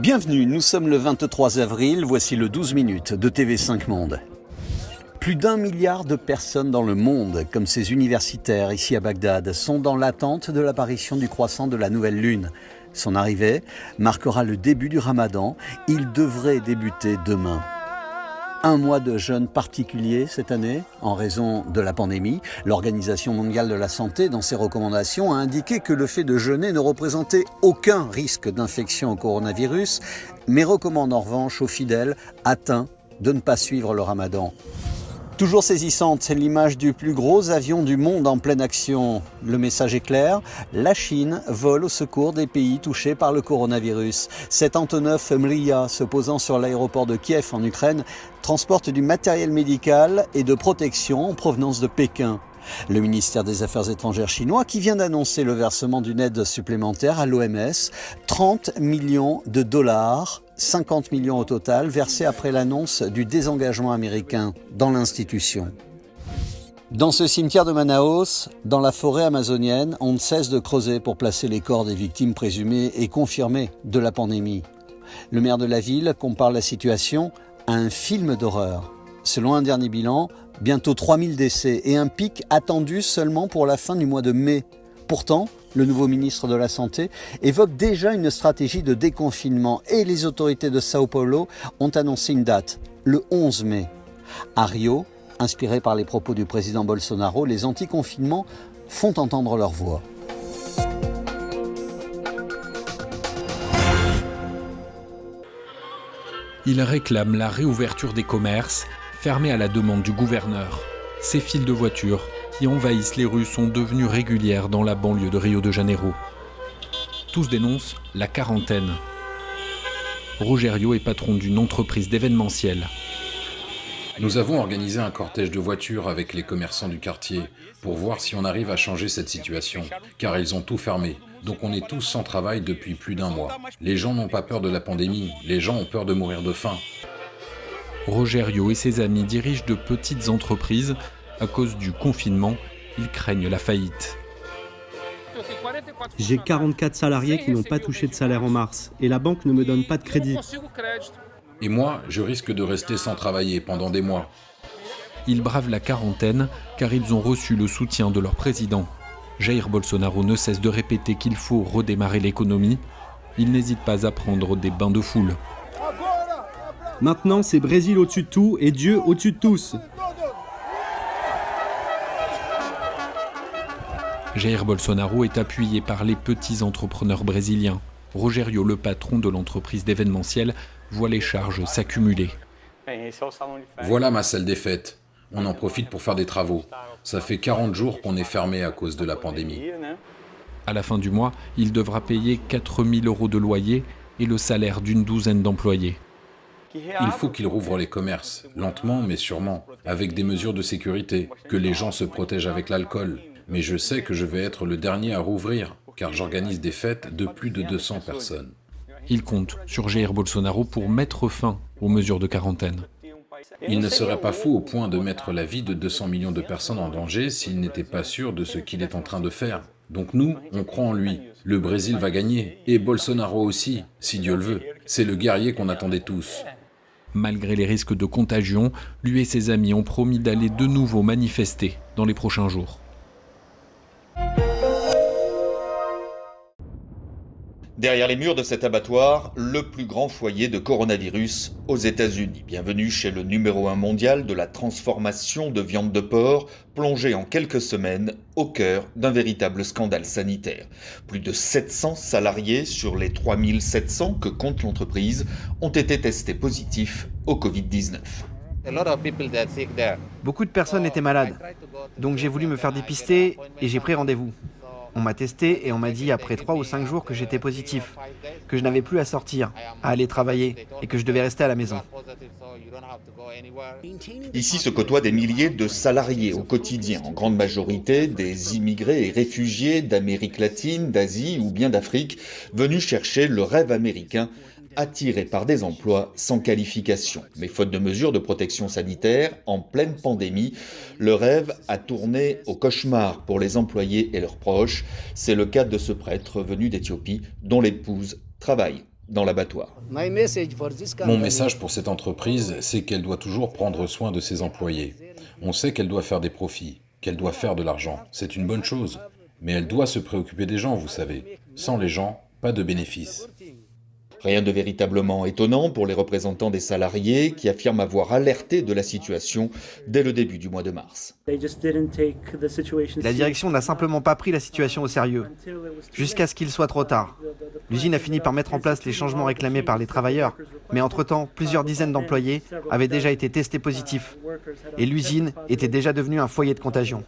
Bienvenue, nous sommes le 23 avril, voici le 12 minutes de TV5 Monde. Plus d'1 milliard de personnes dans le monde, comme ces universitaires ici à Bagdad, sont dans l'attente de l'apparition du croissant de la nouvelle lune. Son arrivée marquera le début du Ramadan. Il devrait débuter demain. Un mois de jeûne particulier cette année, en raison de la pandémie. L'Organisation mondiale de la santé, dans ses recommandations, a indiqué que le fait de jeûner ne représentait aucun risque d'infection au coronavirus, mais recommande en revanche aux fidèles atteints de ne pas suivre le Ramadan. Toujours saisissante, c'est l'image du plus gros avion du monde en pleine action. Le message est clair, la Chine vole au secours des pays touchés par le coronavirus. Cet Antonov Mriya, se posant sur l'aéroport de Kiev en Ukraine, transporte du matériel médical et de protection en provenance de Pékin. Le ministère des Affaires étrangères chinois qui vient d'annoncer le versement d'une aide supplémentaire à l'OMS, 30 millions de dollars, 50 millions au total, versés après l'annonce du désengagement américain dans l'institution. Dans ce cimetière de Manaus, dans la forêt amazonienne, on ne cesse de creuser pour placer les corps des victimes présumées et confirmées de la pandémie. Le maire de la ville compare la situation à un film d'horreur. Selon un dernier bilan, bientôt 3000 décès et un pic attendu seulement pour la fin du mois de mai. Pourtant, le nouveau ministre de la Santé évoque déjà une stratégie de déconfinement et les autorités de Sao Paulo ont annoncé une date, le 11 mai. À Rio, inspiré par les propos du président Bolsonaro, les anti-confinements font entendre leur voix. Il réclame la réouverture des commerces, fermés à la demande du gouverneur. Ces files de voitures qui envahissent les rues sont devenues régulières dans la banlieue de Rio de Janeiro. Tous dénoncent la quarantaine. Rogério est patron d'une entreprise d'événementiel. Nous avons organisé un cortège de voitures avec les commerçants du quartier pour voir si on arrive à changer cette situation, car ils ont tout fermé. Donc on est tous sans travail depuis plus d'1 mois. Les gens n'ont pas peur de la pandémie, les gens ont peur de mourir de faim. Rogério et ses amis dirigent de petites entreprises. À cause du confinement, ils craignent la faillite. J'ai 44 salariés qui n'ont pas touché de salaire en mars et la banque ne me donne pas de crédit. Et moi, je risque de rester sans travailler pendant des mois. Ils bravent la quarantaine car ils ont reçu le soutien de leur président. Jair Bolsonaro ne cesse de répéter qu'il faut redémarrer l'économie. Il n'hésite pas à prendre des bains de foule. Maintenant, c'est Brésil au-dessus de tout et Dieu au-dessus de tous. Jair Bolsonaro est appuyé par les petits entrepreneurs brésiliens. Rogério, le patron de l'entreprise d'événementiel, voit les charges s'accumuler. Voilà ma salle des fêtes. On en profite pour faire des travaux. Ça fait 40 jours qu'on est fermé à cause de la pandémie. À la fin du mois, il devra payer 4 000 € de loyer et le salaire d'une douzaine d'employés. Il faut qu'il rouvre les commerces, lentement mais sûrement, avec des mesures de sécurité, que les gens se protègent avec l'alcool. Mais je sais que je vais être le dernier à rouvrir, car j'organise des fêtes de plus de 200 personnes. Il compte sur Jair Bolsonaro pour mettre fin aux mesures de quarantaine. Il ne serait pas fou au point de mettre la vie de 200 millions de personnes en danger s'il n'était pas sûr de ce qu'il est en train de faire. Donc nous, on croit en lui. Le Brésil va gagner, et Bolsonaro aussi, si Dieu le veut. C'est le guerrier qu'on attendait tous. Malgré les risques de contagion, lui et ses amis ont promis d'aller de nouveau manifester dans les prochains jours. Derrière les murs de cet abattoir, le plus grand foyer de coronavirus aux États-Unis. Bienvenue chez le numéro 1 mondial de la transformation de viande de porc, plongé en quelques semaines au cœur d'un véritable scandale sanitaire. Plus de 700 salariés sur les 3700 que compte l'entreprise ont été testés positifs au Covid-19. Beaucoup de personnes étaient malades, donc j'ai voulu me faire dépister et j'ai pris rendez-vous. On m'a testé et on m'a dit après 3 ou 5 jours que j'étais positif, que je n'avais plus à sortir, à aller travailler et que je devais rester à la maison. Ici se côtoient des milliers de salariés au quotidien, en grande majorité des immigrés et réfugiés d'Amérique latine, d'Asie ou bien d'Afrique, venus chercher le rêve américain, attirés par des emplois sans qualification. Mais faute de mesures de protection sanitaire, en pleine pandémie, le rêve a tourné au cauchemar pour les employés et leurs proches. C'est le cas de ce prêtre venu d'Éthiopie, dont l'épouse travaille dans l'abattoir. Mon message pour cette entreprise, c'est qu'elle doit toujours prendre soin de ses employés. On sait qu'elle doit faire des profits, qu'elle doit faire de l'argent. C'est une bonne chose. Mais elle doit se préoccuper des gens, vous savez. Sans les gens, pas de bénéfices. Rien de véritablement étonnant pour les représentants des salariés qui affirment avoir alerté de la situation dès le début du mois de mars. La direction n'a simplement pas pris la situation au sérieux, jusqu'à ce qu'il soit trop tard. L'usine a fini par mettre en place les changements réclamés par les travailleurs, mais entre-temps, plusieurs dizaines d'employés avaient déjà été testés positifs, et l'usine était déjà devenue un foyer de contagion.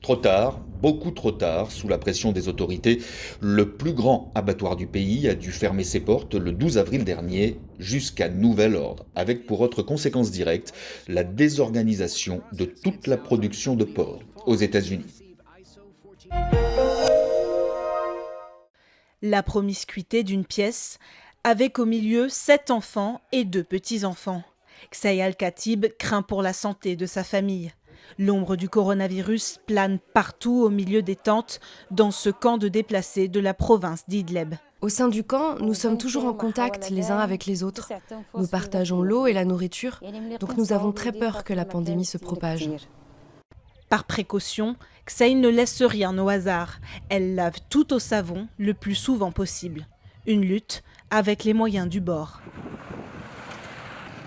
Trop tard, beaucoup trop tard, sous la pression des autorités, le plus grand abattoir du pays a dû fermer ses portes le 12 avril dernier jusqu'à nouvel ordre, avec pour autre conséquence directe la désorganisation de toute la production de porc aux États-Unis. La promiscuité d'une pièce, avec au milieu 7 enfants et 2 petits-enfants. Ksay Al-Khatib craint pour la santé de sa famille. L'ombre du coronavirus plane partout au milieu des tentes dans ce camp de déplacés de la province d'Idleb. Au sein du camp, nous sommes toujours en contact les uns avec les autres. Nous partageons l'eau et la nourriture, donc nous avons très peur que la pandémie se propage. Par précaution, Ksay ne laisse rien au hasard. Elle lave tout au savon le plus souvent possible. Une lutte avec les moyens du bord.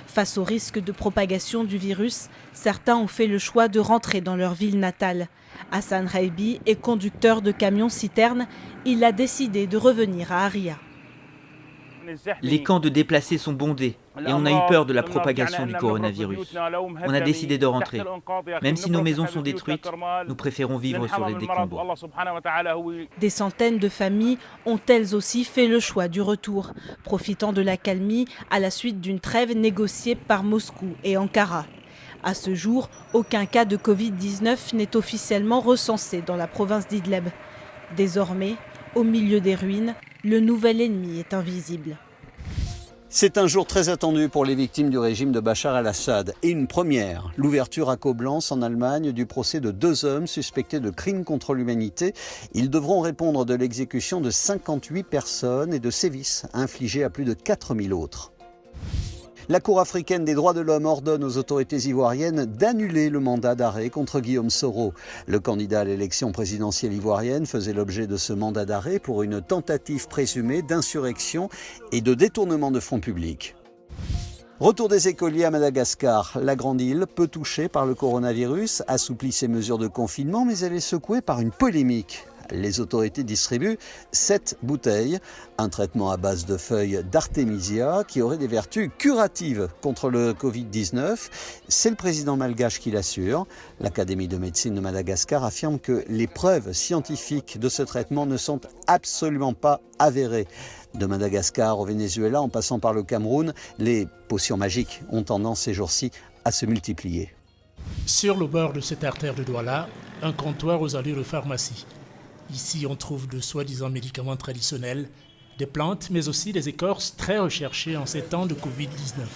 Face au risque de propagation du virus, certains ont fait le choix de rentrer dans leur ville natale. Hassan Raibi est conducteur de camion-citerne. Il a décidé de revenir à Aria. Les camps de déplacés sont bondés et on a eu peur de la propagation du coronavirus. On a décidé de rentrer. Même si nos maisons sont détruites, nous préférons vivre sur les décombres. Des centaines de familles ont elles aussi fait le choix du retour, profitant de l'accalmie à la suite d'une trêve négociée par Moscou et Ankara. À ce jour, aucun cas de Covid-19 n'est officiellement recensé dans la province d'Idleb. Désormais, au milieu des ruines, le nouvel ennemi est invisible. C'est un jour très attendu pour les victimes du régime de Bachar el-Assad. Et une première, l'ouverture à Coblence en Allemagne du procès de 2 hommes suspectés de crimes contre l'humanité. Ils devront répondre de l'exécution de 58 personnes et de sévices infligés à plus de 4000 autres. La Cour africaine des droits de l'homme ordonne aux autorités ivoiriennes d'annuler le mandat d'arrêt contre Guillaume Soro. Le candidat à l'élection présidentielle ivoirienne faisait l'objet de ce mandat d'arrêt pour une tentative présumée d'insurrection et de détournement de fonds publics. Retour des écoliers à Madagascar. La grande île, peu touchée par le coronavirus, assouplit ses mesures de confinement, mais elle est secouée par une polémique. Les autorités distribuent 7 bouteilles, un traitement à base de feuilles d'artémisia qui aurait des vertus curatives contre le Covid-19. C'est le président malgache qui l'assure. L'Académie de médecine de Madagascar affirme que les preuves scientifiques de ce traitement ne sont absolument pas avérées. De Madagascar au Venezuela, en passant par le Cameroun, les potions magiques ont tendance ces jours-ci à se multiplier. Sur le bord de cette artère de Douala, un comptoir aux allures de pharmacie. Ici, on trouve de soi-disant médicaments traditionnels, des plantes, mais aussi des écorces très recherchées en ces temps de Covid-19.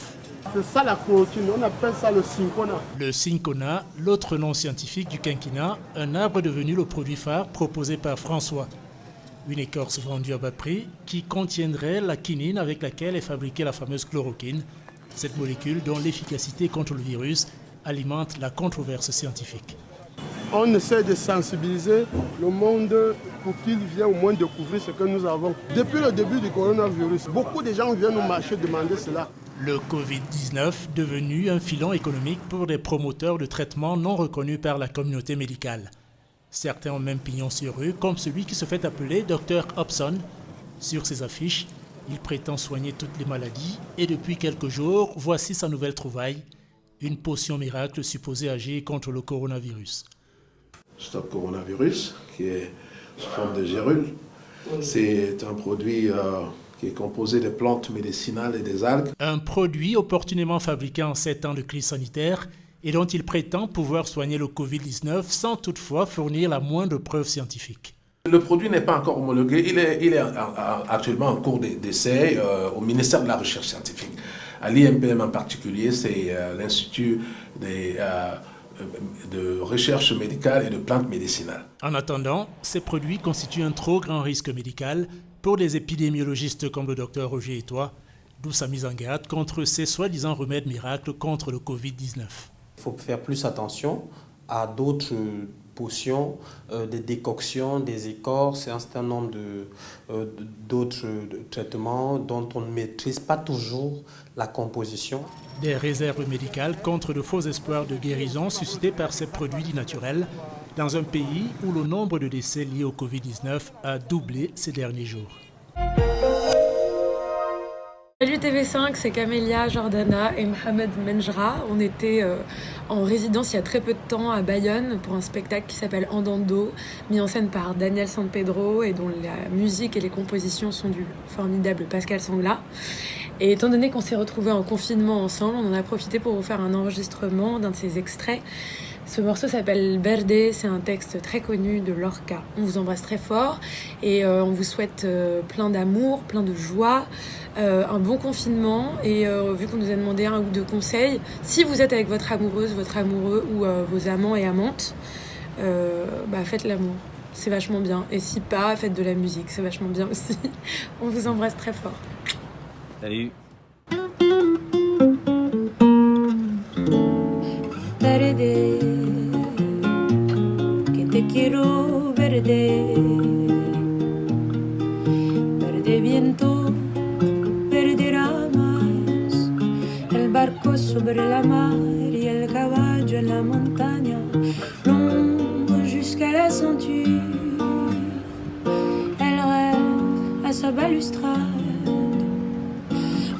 C'est ça la chloroquine, on appelle ça le cinchona. Le cinchona, l'autre nom scientifique du quinquina, un arbre devenu le produit phare proposé par François. Une écorce vendue à bas prix qui contiendrait la quinine avec laquelle est fabriquée la fameuse chloroquine, cette molécule dont l'efficacité contre le virus alimente la controverse scientifique. On essaie de sensibiliser le monde pour qu'il vienne au moins découvrir ce que nous avons. Depuis le début du coronavirus, beaucoup de gens viennent au marché demander cela. Le Covid-19 devenu un filon économique pour des promoteurs de traitements non reconnus par la communauté médicale. Certains ont même pignon sur rue, comme celui qui se fait appeler Dr Hobson. Sur ses affiches, il prétend soigner toutes les maladies et depuis quelques jours, voici sa nouvelle trouvaille, une potion miracle supposée agir contre le coronavirus. Stop Coronavirus, qui est sous forme de gérule. C'est un produit qui est composé de plantes médicinales et des algues. Un produit opportunément fabriqué en 7 ans de crise sanitaire et dont il prétend pouvoir soigner le Covid-19 sans toutefois fournir la moindre preuve scientifique. Le produit n'est pas encore homologué, il est actuellement en cours d'essai au ministère de la Recherche scientifique. À l'IMPM en particulier, c'est l'Institut de recherche médicale et de plantes médicinales. En attendant, ces produits constituent un trop grand risque médical Pour les épidémiologistes comme le docteur Roger Etoile, d'où sa mise en garde contre ces soi-disant remèdes miracles contre le Covid-19. Il faut faire plus attention à d'autres potions, des décoctions, des écorces et un certain nombre d'autres traitements dont on ne maîtrise pas toujours la composition. Des réserves médicales contre de faux espoirs de guérison suscités par ces produits dits naturels dans un pays où le nombre de décès liés au Covid-19 a doublé ces derniers jours. Salut TV5, c'est Camélia Jordana et Mohamed Menjra. On était en résidence il y a très peu de temps à Bayonne pour un spectacle qui s'appelle Andando, mis en scène par Daniel Sanpedro et dont la musique et les compositions sont du formidable Pascal Sangla. Et étant donné qu'on s'est retrouvés en confinement ensemble, on en a profité pour vous faire un enregistrement d'un de ses extraits. Ce morceau s'appelle Verde, c'est un texte très connu de Lorca. On vous embrasse très fort et on vous souhaite plein d'amour, plein de joie, un bon confinement et vu qu'on nous a demandé un ou deux conseils, si vous êtes avec votre amoureuse, votre amoureux ou vos amants et amantes, faites l'amour, c'est vachement bien. Et si pas, faites de la musique, c'est vachement bien aussi. On vous embrasse très fort. Salut. Verde, que te quiero verde, verde viento, verde ramas, el barco sobre la mar y el caballo en la montaña, l'ombre jusqu'à la ceinture, elle rêve à sa balustrade,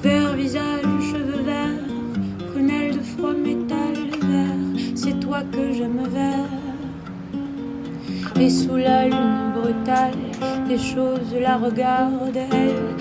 vert visage, cheveux verts, prunelle de froid métal. C'est toi que j'aime vers. Et sous la lune brutale, les choses la regardent, elle